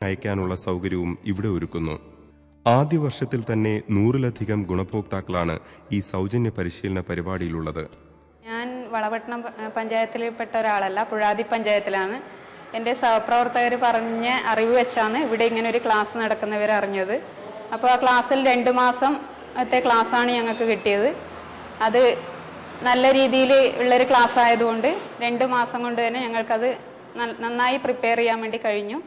അയക്കാനുള്ള സൗകര്യവും ഇവിടെ ഒരുക്കുന്നു. ആദ്യ വർഷത്തിൽ തന്നെ 100-ലധികം ഗുണഭോക്താക്കളാണ് ഈ സൗജന്യ പരിശീലന പരിപാടിയിലുള്ളത്. ഞാൻ വളപട്ടണം പഞ്ചായത്തിൽപ്പെട്ട ഒരാളല്ല, പുഴാതി പഞ്ചായത്തിലാണ്. എൻ്റെ സഹപ്രവർത്തകർ പറഞ്ഞ അറിവ് വെച്ചാണ് ഇവിടെ ഇങ്ങനെ ഒരു ക്ലാസ് നടക്കുന്നവർ അറിഞ്ഞത്. അപ്പോൾ ആ ക്ലാസ്സിൽ 2 മാസത്തെ ക്ലാസ്സാണ് ഞങ്ങൾക്ക് കിട്ടിയത്. അത് നല്ല രീതിയിൽ ഉള്ളൊരു ക്ലാസ് ആയതുകൊണ്ട് 2 മാസം കൊണ്ട് തന്നെ ഞങ്ങൾക്കത് നന്നായി പ്രിപ്പയർ ചെയ്യാൻ വേണ്ടി കഴിഞ്ഞു.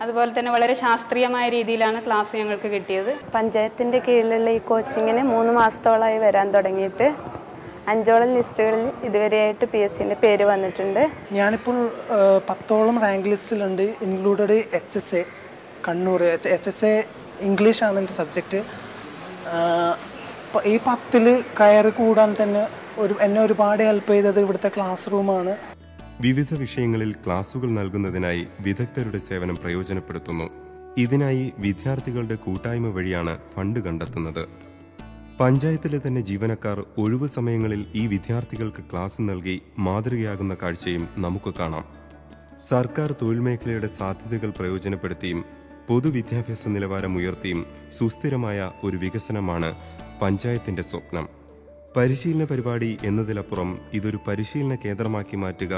അതുപോലെ തന്നെ വളരെ ശാസ്ത്രീയമായ രീതിയിലാണ് ക്ലാസ് ഞങ്ങൾക്ക് കിട്ടിയത്. പഞ്ചായത്തിൻ്റെ കീഴിലുള്ള ഈ കോച്ചിങ്ങിന് 3 മാസത്തോളമായി വരാൻ തുടങ്ങിയിട്ട് 5ഓളം ലിസ്റ്റുകളിൽ ഇതുവരെയായിട്ട് PSCൻ്റെ പേര് വന്നിട്ടുണ്ട്. ഞാനിപ്പോൾ 10ഓളം റാങ്ക് ലിസ്റ്റിലുണ്ട്. Included HSA Kannur. HSA ഇംഗ്ലീഷാണ് എൻ്റെ സബ്ജക്റ്റ്. ഈ 10ൽ കയറി കൂടാൻ തന്നെ എന്നെ ഒരുപാട് ഹെൽപ്പ് ചെയ്തത് ഇവിടുത്തെ ക്ലാസ് റൂമാണ്. വിവിധ വിഷയങ്ങളിൽ ക്ലാസുകൾ നൽകുന്നതിനായി വിദഗ്ധരുടെ സേവനം പ്രയോജനപ്പെടുത്തുന്നു. ഇതിനായി വിദ്യാർത്ഥികളുടെ കൂട്ടായ്മ വഴിയാണ് ഫണ്ട് കണ്ടെത്തുന്നത്. പഞ്ചായത്തിലെ തന്നെ ജീവനക്കാർ ഒഴിവു സമയങ്ങളിൽ ഈ വിദ്യാർത്ഥികൾക്ക് ക്ലാസ് നൽകി മാതൃകയാകുന്ന കാഴ്ചയും നമുക്ക് കാണാം. സർക്കാർ തൊഴിൽ മേഖലയുടെ സാധ്യതകൾ പ്രയോജനപ്പെടുത്തിയും പൊതുവിദ്യാഭ്യാസ നിലവാരം ഉയർത്തിയും സുസ്ഥിരമായ ഒരു വികസനമാണ് പഞ്ചായത്തിന്റെ സ്വപ്നം. പരിശീലന പരിപാടി എന്നതിലപ്പുറം ഇതൊരു പരിശീലന കേന്ദ്രമാക്കി മാറ്റുക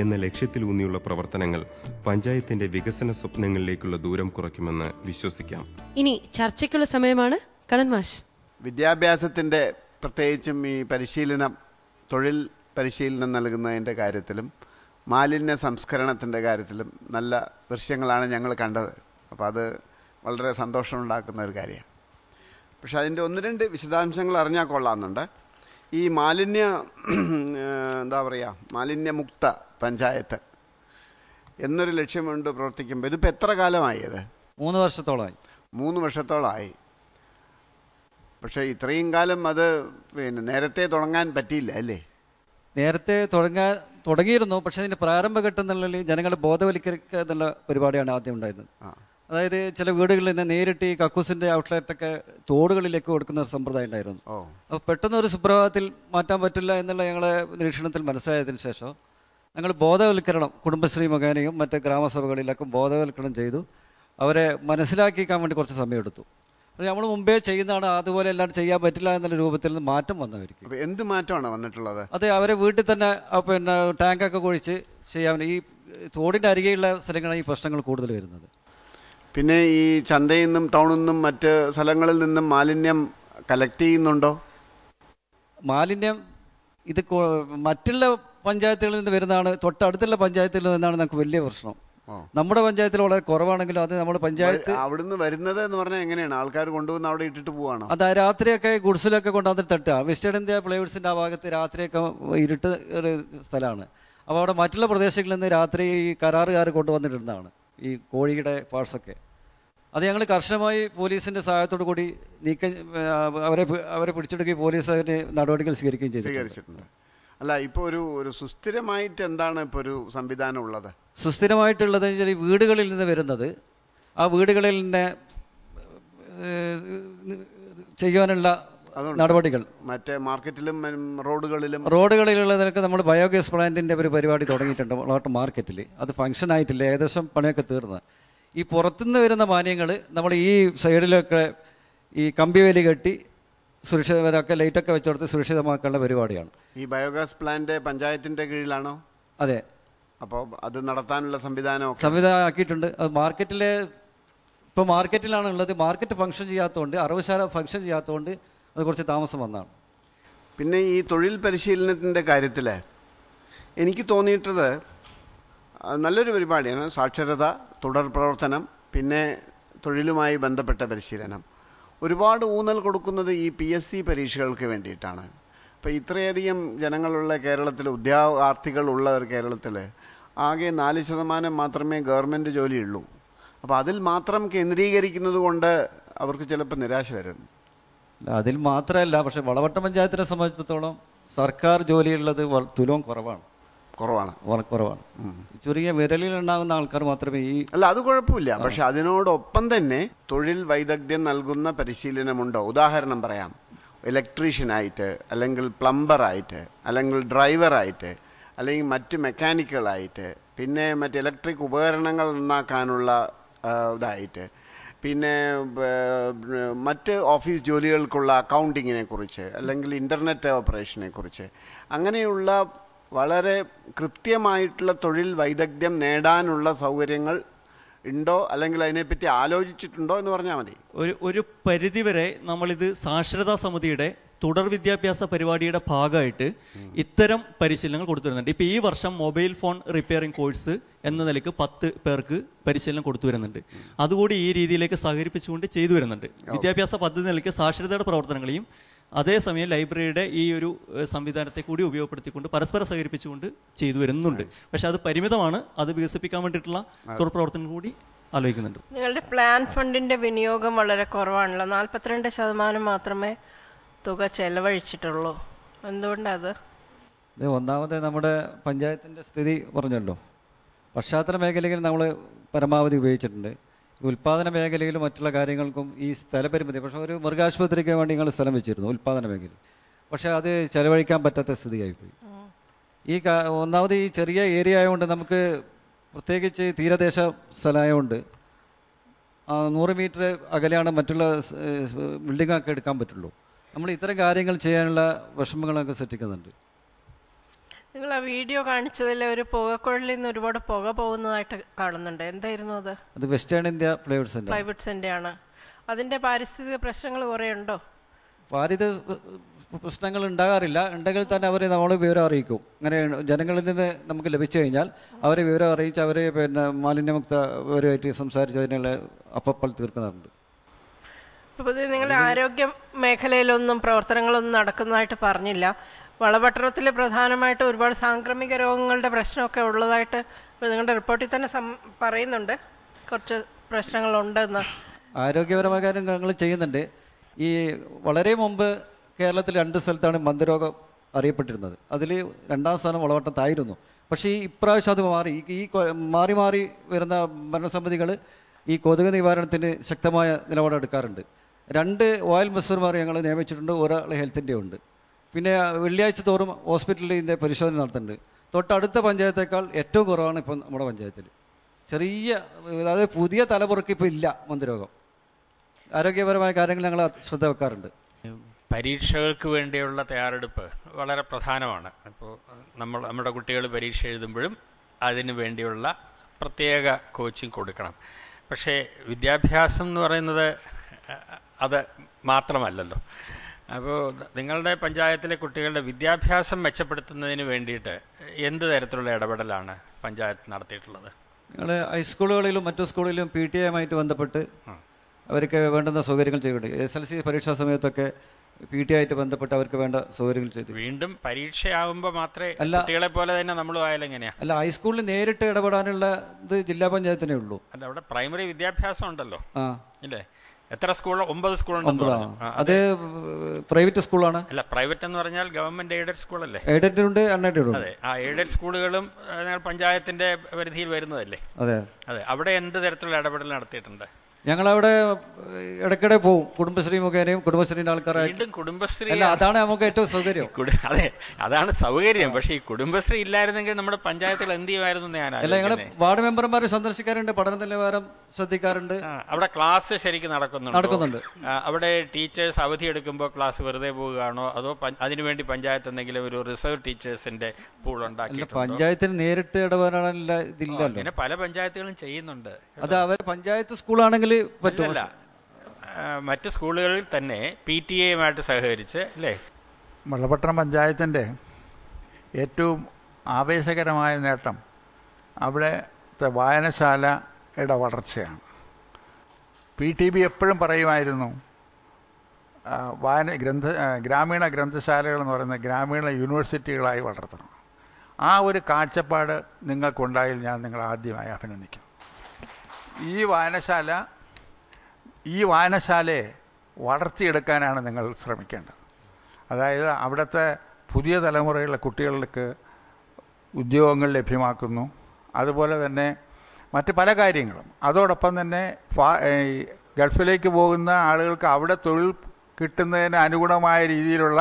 എന്ന ലക്ഷ്യത്തിലൂന്നിയുള്ള പ്രവർത്തനങ്ങൾ പഞ്ചായത്തിന്റെ വികസന സ്വപ്നങ്ങളിലേക്കുള്ള ദൂരം കുറയ്ക്കുമെന്ന് വിശ്വസിക്കാം. ഇനി ചർച്ചയ്ക്കുള്ള സമയമാണ്. കണ്ണൻ മാഷ്, വിദ്യാഭ്യാസത്തിന്റെ പ്രത്യേകിച്ചും ഈ തൊഴിൽ പരിശീലനം നൽകുന്നതിൻ്റെ കാര്യത്തിലും മാലിന്യ സംസ്കരണത്തിൻ്റെ കാര്യത്തിലും നല്ല ദൃശ്യങ്ങളാണ് ഞങ്ങൾ കണ്ടത്. അപ്പോൾ അത് വളരെ സന്തോഷമുണ്ടാക്കുന്ന ഒരു കാര്യമാണ്. പക്ഷെ അതിൻ്റെ 1-2 വിശദാംശങ്ങൾ അറിഞ്ഞാൽ കൊള്ളാമെന്നുണ്ട്. ഈ മാലിന്യമുക്ത പഞ്ചായത്ത് എന്നൊരു ലക്ഷ്യമുണ്ട് പ്രവർത്തിക്കുമ്പോൾ ഇതിപ്പോൾ എത്ര കാലമായി? അത് 3 വർഷത്തോളമായി. 3 വർഷത്തോളമായി. പക്ഷേ ഇത്രയും കാലം അത് നേരത്തെ തുടങ്ങാൻ പറ്റിയില്ല അല്ലേ? നേരത്തെ തുടങ്ങിയിരുന്നു. പക്ഷേ അതിൻ്റെ പ്രാരംഭഘട്ടം എന്നുള്ള ജനങ്ങളെ ബോധവൽക്കരിക്കുക എന്നുള്ള പരിപാടിയാണ് ആദ്യം ഉണ്ടായിരുന്നത്. അതായത് ചില വീടുകളിൽ നിന്ന് നേരിട്ട് ഈ കക്കൂസിൻ്റെ ഔട്ട്ലെറ്റൊക്കെ തോടുകളിലേക്ക് കൊടുക്കുന്ന ഒരു സമ്പ്രദായം ഉണ്ടായിരുന്നു. അപ്പോൾ പെട്ടെന്ന് ഒരു സുപ്രഭാതത്തിൽ മാറ്റാൻ പറ്റില്ല എന്നുള്ള ഞങ്ങളെ നിരീക്ഷണത്തിൽ മനസ്സിലായതിനു ശേഷം ഞങ്ങൾ ബോധവൽക്കരണം കുടുംബശ്രീ മുഖേനയും മറ്റ് ഗ്രാമസഭകളിലൊക്കെ ബോധവൽക്കരണം ചെയ്തു. അവരെ മനസ്സിലാക്കിക്കാൻ വേണ്ടി കുറച്ച് സമയമെടുത്തു. നമ്മൾ മുമ്പേ ചെയ്യുന്നതാണ്, അതുപോലെ അല്ലാണ്ട് ചെയ്യാൻ പറ്റില്ല എന്നുള്ള രൂപത്തിൽ നിന്ന് മാറ്റം വന്നവർക്ക്. എന്ത് മാറ്റമാണ് വന്നിട്ടുള്ളത്? അത് അവരെ വീട്ടിൽ തന്നെ ടാങ്കൊക്കെ കുഴിച്ച് ചെയ്യാൻ. ഈ തോടിൻ്റെ അരികെയുള്ള സ്ഥലങ്ങളാണ് ഈ പ്രശ്നങ്ങൾ കൂടുതൽ വരുന്നത്. പിന്നെ ഈ ചന്തയിൽ നിന്നും ടൗണിൽ നിന്നും മറ്റ് സ്ഥലങ്ങളിൽ നിന്നും മാലിന്യം കളക്ട് ചെയ്യുന്നുണ്ടോ? മാലിന്യം ഇത് മറ്റുള്ള പഞ്ചായത്തുകളിൽ നിന്ന് വരുന്നതാണ്. തൊട്ടടുത്തുള്ള പഞ്ചായത്തിൽ നിന്നാണ് നമുക്ക് വലിയ പ്രശ്നം. നമ്മുടെ പഞ്ചായത്തിൽ വളരെ കുറവാണെങ്കിലും അത് നമ്മുടെ പഞ്ചായത്ത് അവിടുന്ന് വരുന്നത് എന്ന് പറഞ്ഞാൽ എങ്ങനെയാണ്? ആൾക്കാർ കൊണ്ടുവന്ന് അവിടെ ഇട്ടിട്ട് പോവാണോ? അത് രാത്രിയൊക്കെ ഗുഡ്സിലൊക്കെ കൊണ്ടുവന്നിട്ട് തട്ടുക. വെസ്റ്റേൺ ഇന്ത്യ പ്ലൈവുഡ്സിൻ്റെ ആ ഭാഗത്ത് രാത്രിയൊക്കെ ഇരുട്ട് ഒരു സ്ഥലമാണ്. അപ്പോൾ അവിടെ മറ്റുള്ള പ്രദേശങ്ങളിൽ നിന്ന് രാത്രി ഈ കരാറുകാർ കൊണ്ടുവന്നിട്ടുള്ളതാണ് ഈ കോഴിയുടെ പാഴ്സൊക്കെ. അത് ഞങ്ങൾ കർശനമായി പോലീസിൻ്റെ സഹായത്തോടു കൂടി അവരെ പിടിച്ചെടുക്കുകയും പോലീസ് അതിന് നടപടികൾ സ്വീകരിക്കുകയും ചെയ്തിട്ടുണ്ട്. അല്ല, ഇപ്പോൾ ഒരു സുസ്ഥിരമായിട്ട് എന്താണ് ഇപ്പോൾ ഒരു സംവിധാനം ഉള്ളത്? സുസ്ഥിരമായിട്ടുള്ളത് ഈ വീടുകളിൽ നിന്ന് വരുന്നത് ആ വീടുകളിൽ തന്നെ ചെയ്യാനുള്ള നടപടികൾ. മറ്റേ മാർക്കറ്റിലും റോഡുകളിലുള്ളതൊക്കെ നമ്മൾ ബയോഗ്യാസ് പ്ലാന്റിൻ്റെ ഒരു പരിപാടി തുടങ്ങിയിട്ടുണ്ട് വളാട്ട് മാർക്കറ്റിൽ. അത് ഫംഗ്ഷൻ ആയിട്ടില്ല, ഏകദേശം പണിയൊക്കെ തീർന്ന്. ഈ പുറത്തുനിന്ന് വരുന്ന മാലിന്യങ്ങൾ നമ്മൾ ഈ സൈഡിലൊക്കെ ഈ കമ്പിവേലി കെട്ടി സുരക്ഷിതരൊക്കെ ലൈറ്റൊക്കെ വെച്ചെടുത്ത് സുരക്ഷിതമാക്കാനുള്ള പരിപാടിയാണ്. ഈ ബയോഗ്യാസ് പ്ലാന്റ് പഞ്ചായത്തിൻ്റെ കീഴിലാണോ? അതെ. അപ്പോൾ അത് നടത്താനുള്ള സംവിധാനം ആക്കിയിട്ടുണ്ട്. അത് മാർക്കറ്റിലാണ് ഉള്ളത്. മാർക്കറ്റ് ഫംഗ്ഷൻ ചെയ്യാത്തതുകൊണ്ട്, അറവുശാല ഫംഗ്ഷൻ ചെയ്യാത്തതുകൊണ്ട് അത് കുറച്ച് താമസം വന്നതാണ്. പിന്നെ ഈ തൊഴിൽ പരിശീലനത്തിൻ്റെ കാര്യത്തിൽ എനിക്ക് തോന്നിയിട്ടത് നല്ലൊരു പരിപാടിയാണ്. സാക്ഷരത, തുടർ പ്രവർത്തനം, പിന്നെ തൊഴിലുമായി ബന്ധപ്പെട്ട പരിശീലനം. ഒരുപാട് ഊന്നൽ കൊടുക്കുന്നത് ഈ PSC പരീക്ഷകൾക്ക് വേണ്ടിയിട്ടാണ്. അപ്പോൾ ഇത്രയധികം ജനങ്ങളുള്ള കേരളത്തിൽ, ഉദ്യോഗാർത്ഥികളുള്ള ഒരു കേരളത്തിൽ ആകെ 4% മാത്രമേ ഗവൺമെൻറ് ജോലിയുള്ളൂ. അപ്പോൾ അതിൽ മാത്രം കേന്ദ്രീകരിക്കുന്നത് കൊണ്ട് അവർക്ക് ചിലപ്പോൾ നിരാശ വരും. അതിൽ മാത്രമല്ല, പക്ഷെ വളവട്ടം പഞ്ചായത്തിനെ സംബന്ധിച്ചിടത്തോളം സർക്കാർ ജോലിയുള്ളത് തുലവും കുറവാണ്. ചെറിയ വിരലിൽ ഉണ്ടാകുന്ന ആൾക്കാർ മാത്രമേ അല്ല, അത് കുഴപ്പമില്ല. പക്ഷെ അതിനോടൊപ്പം തന്നെ തൊഴിൽ വൈദഗ്ധ്യം നൽകുന്ന പരിശീലനമുണ്ടോ? ഉദാഹരണം പറയാം, ഇലക്ട്രീഷ്യനായിട്ട്, അല്ലെങ്കിൽ പ്ലംബറായിട്ട്, അല്ലെങ്കിൽ ഡ്രൈവറായിട്ട്, അല്ലെങ്കിൽ മറ്റ് മെക്കാനിക്കുകളായിട്ട്, പിന്നെ മറ്റ് ഇലക്ട്രിക് ഉപകരണങ്ങൾ നന്നാക്കാനുള്ള ഇതായിട്ട്, പിന്നെ മറ്റ് ഓഫീസ് ജോലികൾക്കുള്ള അക്കൗണ്ടിങ്ങിനെ കുറിച്ച് അല്ലെങ്കിൽ ഇൻ്റർനെറ്റ് ഓപ്പറേഷനെ കുറിച്ച് അങ്ങനെയുള്ള വളരെ കൃത്യമായിട്ടുള്ള തൊഴിൽ വൈദഗ്ധ്യം നേടാനുള്ള സൗകര്യങ്ങൾ ഉണ്ടോ അല്ലെങ്കിൽ അതിനെപ്പറ്റി ആലോചിച്ചിട്ടുണ്ടോ എന്ന് പറഞ്ഞാൽ മതി. ഒരു പരിധിവരെ നമ്മളിത് സാക്ഷരതാ സമിതിയുടെ തുടർ വിദ്യാഭ്യാസ പരിപാടിയുടെ ഭാഗമായിട്ട് ഇത്തരം പരിശീലനങ്ങൾ കൊടുത്തു വരുന്നുണ്ട്. ഇപ്പോൾ ഈ വർഷം മൊബൈൽ ഫോൺ റിപ്പയറിംഗ് കോഴ്സ് എന്ന നിലയ്ക്ക് 10 പേർക്ക് പരിശീലനം കൊടുത്തു വരുന്നുണ്ട്. അതുകൂടി ഈ രീതിയിലേക്ക് സഹകരിപ്പിച്ചുകൊണ്ട് ചെയ്തു വരുന്നുണ്ട്. വിദ്യാഭ്യാസ പദ്ധതി നിലയ്ക്ക് സാക്ഷരതയുടെ പ്രവർത്തനങ്ങളെയും അതേസമയം ലൈബ്രറിയുടെ ഈ ഒരു സംവിധാനത്തെ കൂടി ഉപയോഗപ്പെടുത്തിക്കൊണ്ട് പരസ്പരം സഹകരിപ്പിച്ചുകൊണ്ട് ചെയ്തു വരുന്നുണ്ട്. പക്ഷെ അത് പരിമിതമാണ്. അത് വികസിപ്പിക്കാൻ വേണ്ടിയിട്ടുള്ള തുടർ പ്രവർത്തനം കൂടി ആലോചിക്കുന്നുണ്ട്. നിങ്ങളുടെ പ്ലാൻ ഫണ്ടിന്റെ വിനിയോഗം വളരെ കുറവാണല്ലോ. 42% മാത്രമേ തുക ചെലവഴിച്ചിട്ടുള്ളൂ. എന്തുകൊണ്ടത്? ഒന്നാമത് നമ്മുടെ പഞ്ചായത്തിൻ്റെ സ്ഥിതി പറഞ്ഞല്ലോ. പശ്ചാത്തല മേഖലയിൽ നമ്മൾ പരമാവധി ഉപയോഗിച്ചിട്ടുണ്ട്. ഉൽപ്പാദന മേഖലയിലും മറ്റുള്ള കാര്യങ്ങൾക്കും ഈ സ്ഥലപരിമിതി. പക്ഷേ ഒരു മൃഗാശുപത്രിക്ക് വേണ്ടി നിങ്ങൾ സ്ഥലം വെച്ചിരുന്നു ഉൽപ്പാദന മേഖലയിൽ. പക്ഷേ അത് ചെലവഴിക്കാൻ പറ്റാത്ത സ്ഥിതിയായിപ്പോയി. ഒന്നാമത് ഈ ചെറിയ ഏരിയ ആയതുകൊണ്ട് നമുക്ക് പ്രത്യേകിച്ച് തീരദേശ സ്ഥലമായതുകൊണ്ട് 100 മീറ്റർ അകലെയാണ് മറ്റുള്ള ബിൽഡിങ്ങൊക്കെ എടുക്കാൻ പറ്റുള്ളൂ. നമ്മൾ ഇത്തരം കാര്യങ്ങൾ ചെയ്യാനുള്ള വിഷമങ്ങളൊക്കെ സൃഷ്ടിക്കുന്നുണ്ട്. നിങ്ങൾ ആ വീഡിയോ കാണിച്ചതിൽ ഒരു പുകക്കുഴലിൽ നിന്ന് ഒരുപാട് പുക പോകുന്നതായിട്ട് കാണുന്നുണ്ട്. എന്തായിരുന്നു അത്? അത് വെസ്റ്റേൺ ഇന്ത്യ പ്ലൈവുഡ്സിൻ്റെ ആണ്. അതിൻ്റെ പാരിസ്ഥിതിക പ്രശ്നങ്ങൾ കുറേ ഉണ്ടോ? പ്രശ്നങ്ങൾ ഉണ്ടാകാറില്ല. ഉണ്ടെങ്കിൽ തന്നെ അവരെ നമ്മൾ വിവരം അറിയിക്കും. അങ്ങനെ ജനങ്ങളിൽ നിന്ന് നമുക്ക് ലഭിച്ചു കഴിഞ്ഞാൽ അവരെ വിവരം അറിയിച്ച് അവരെ മാലിന്യമുക്തവരുമായിട്ട് സംസാരിച്ച് അതിനുള്ള അപ്പോൾ തീർക്കുന്നുണ്ട്. അപ്പോൾ നിങ്ങളുടെ ആരോഗ്യ മേഖലയിലൊന്നും പ്രവർത്തനങ്ങളൊന്നും നടക്കുന്നതായിട്ട് പറഞ്ഞില്ല. വളപട്ടണത്തിൽ പ്രധാനമായിട്ട് ഒരുപാട് സാംക്രമിക രോഗങ്ങളുടെ പ്രശ്നമൊക്കെ ഉള്ളതായിട്ട് നിങ്ങളുടെ റിപ്പോർട്ടിൽ തന്നെ പറയുന്നുണ്ട്. കുറച്ച് പ്രശ്നങ്ങളുണ്ടെന്ന്. ആരോഗ്യപരമായ കാര്യം ഞങ്ങൾ ചെയ്യുന്നുണ്ട്. ഈ വളരെ മുമ്പ് കേരളത്തിൽ 2 സ്ഥലത്താണ് മന്ദരോഗം അറിയപ്പെട്ടിരുന്നത്. അതിൽ 2ാം സ്ഥാനം വളവട്ടത്തായിരുന്നു. പക്ഷേ ഈ ഇപ്രാവശ്യം അത് മാറി. ഈ മാറി മാറി വരുന്ന ഭരണസമിതികൾ ഈ കൊതുക് നിവാരണത്തിന് ശക്തമായ നിലപാടെടുക്കാറുണ്ട്. 2 ഓയിൽ മിസ്റ്റർമാർ ഞങ്ങൾ നിയമിച്ചിട്ടുണ്ട്. ഒരാൾ ഹെൽത്തിൻ്റെ ഉണ്ട്. പിന്നെ വെള്ളിയാഴ്ച തോറും ഹോസ്പിറ്റലിൽ ഇതിൻ്റെ പരിശോധന നടത്തുന്നുണ്ട്. തൊട്ടടുത്ത പഞ്ചായത്തേക്കാൾ ഏറ്റവും കുറവാണ് ഇപ്പം നമ്മുടെ പഞ്ചായത്തിൽ. ചെറിയ അതായത് പുതിയ തലമുറയ്ക്ക് ഇപ്പോൾ ഇല്ല മന്ദരോഗം. ആരോഗ്യപരമായ കാര്യങ്ങൾ ഞങ്ങൾ ശ്രദ്ധ വെക്കാറുണ്ട്. പരീക്ഷകൾക്ക് വേണ്ടിയുള്ള തയ്യാറെടുപ്പ് വളരെ പ്രധാനമാണ്. ഇപ്പോൾ നമ്മുടെ കുട്ടികൾ പരീക്ഷ എഴുതുമ്പോഴും അതിന് വേണ്ടിയുള്ള പ്രത്യേക കോച്ചിങ് കൊടുക്കണം. പക്ഷേ വിദ്യാഭ്യാസം എന്ന് പറയുന്നത് അത് മാത്രമല്ലല്ലോ. അപ്പോൾ നിങ്ങളുടെ പഞ്ചായത്തിലെ കുട്ടികളുടെ വിദ്യാഭ്യാസം മെച്ചപ്പെടുത്തുന്നതിന് വേണ്ടിയിട്ട് എന്ത് തരത്തിലുള്ള ഇടപെടലാണ് പഞ്ചായത്ത് നടത്തിയിട്ടുള്ളത്? ഞങ്ങൾ ഹൈസ്കൂളുകളിലും മറ്റു സ്കൂളിലും PTA ആയിട്ട് ബന്ധപ്പെട്ട് അവർക്ക് വേണ്ടുന്ന സൗകര്യങ്ങൾ ചെയ്യുന്നുണ്ട്. SLC പരീക്ഷാ സമയത്തൊക്കെ PTA ആയിട്ട് ബന്ധപ്പെട്ട് അവർക്ക് വേണ്ട സൗകര്യങ്ങൾ ചെയ്തു. വീണ്ടും പരീക്ഷയാകുമ്പോൾ മാത്രമേ കുട്ടികളെ പോലെ തന്നെ നമ്മളും ആയാലും എങ്ങനെയാ? അല്ല, ഹൈസ്കൂളിൽ നേരിട്ട് ഇടപെടാനുള്ള ഇത് ജില്ലാ പഞ്ചായത്തിനേ ഉള്ളൂ. അല്ല, അവിടെ പ്രൈമറി വിദ്യാഭ്യാസം ഉണ്ടല്ലോ ഇല്ലേ? എത്ര സ്കൂൾ? 9 സ്കൂളുണ്ട്. അത് പ്രൈവറ്റ് സ്കൂളാണ്. അല്ല, പ്രൈവറ്റ് എന്ന് പറഞ്ഞാൽ ഗവൺമെന്റ് എയ്ഡഡ് സ്കൂളല്ലേ? എയ്ഡഡ് ഉണ്ട്, അൺഎയ്ഡഡ് ഉണ്ട്. അതെ, ആ എയ്ഡഡ് സ്കൂളുകളും പഞ്ചായത്തിന്റെ പരിധിയിൽ വരുന്നതല്ലേ? അതെ അതെ. അവിടെ എന്ത് തരത്തിലുള്ള ഇടപെടൽ നടത്തിയിട്ടുണ്ട്? ഞങ്ങളവിടെ ഇടയ്ക്കിടെ പോവും. കുടുംബശ്രീ മുഖേനയും കുടുംബശ്രീന്റെ ആൾക്കാരായിട്ട്. കുടുംബശ്രീ അല്ല, അതാണ് നമുക്ക് ഏറ്റവും സൗകര്യം. അതെ, അതാണ് സൗകര്യം. പക്ഷേ ഈ കുടുംബശ്രീ ഇല്ലായിരുന്നെങ്കിൽ നമ്മുടെ പഞ്ചായത്തിൽ എന്ത് ചെയ്യുമായിരുന്നു? അല്ല, ഞങ്ങള് വാർഡ് മെമ്പർമാർ സന്ദർശിക്കാറുണ്ട്, പഠന നിലവാരം ശ്രദ്ധിക്കാറുണ്ട്. അവിടെ ക്ലാസ് ശരിക്കും നടക്കുന്നുണ്ട്. അവിടെ ടീച്ചേഴ്സ് അവധി എടുക്കുമ്പോൾ ക്ലാസ് വെറുതെ പോവുകയാണോ, അതോ അതിനുവേണ്ടി പഞ്ചായത്ത് എന്തെങ്കിലും ഒരു റിസർവ് ടീച്ചേഴ്സിന്റെ പൂൾ ഉണ്ടാക്കിയിട്ടുണ്ടോ? പഞ്ചായത്തിന് നേരിട്ട് ഇടപെടാനുള്ള ഇതില്ലല്ലോ. പിന്നെ പല പഞ്ചായത്തുകളും ചെയ്യുന്നുണ്ട്. അത് അവർ പഞ്ചായത്ത് സ്കൂളാണെങ്കിൽ പറ്റില്ല. മറ്റ് സ്കൂളുകളിൽ തന്നെ PTA സഹകരിച്ച് അല്ലേ? വളപട്ടണം പഞ്ചായത്തിൻ്റെ ഏറ്റവും ആവേശകരമായ നേട്ടം അവിടുത്തെ വായനശാലയുടെ വളർച്ചയാണ്. PTB എപ്പോഴും പറയുമായിരുന്നു ഗ്രാമീണ ഗ്രന്ഥശാലകൾ എന്ന് പറയുന്ന ഗ്രാമീണ യൂണിവേഴ്സിറ്റികളായി വളർത്തണം. ആ ഒരു കാഴ്ചപ്പാട് നിങ്ങൾക്കുണ്ടായാൽ ഞാൻ നിങ്ങളെ ആദ്യമായി അഭിനന്ദിക്കും. ഈ വായനശാലയെ വളർത്തിയെടുക്കാനാണ് നിങ്ങൾ ശ്രമിക്കേണ്ടത്. അതായത് അവിടുത്തെ പുതിയ തലമുറയിലെ കുട്ടികൾക്ക് ഉദ്യോഗങ്ങൾ ലഭ്യമാക്കുന്നു. അതുപോലെ തന്നെ മറ്റ് പല കാര്യങ്ങളും. അതോടൊപ്പം തന്നെ ഗൾഫിലേക്ക് പോകുന്ന ആളുകൾക്ക് അവിടെ തൊഴിൽ കിട്ടുന്നതിന് അനുഗുണമായ രീതിയിലുള്ള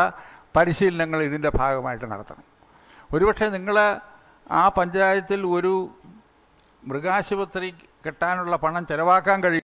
പരിശീലനങ്ങൾ ഇതിൻ്റെ ഭാഗമായിട്ട് നടത്തണം. ഒരുപക്ഷെ നിങ്ങൾ ആ പഞ്ചായത്തിൽ ഒരു മൃഗാശുപത്രി കെട്ടാനുള്ള പണം ചെലവാക്കാൻ കഴിയും.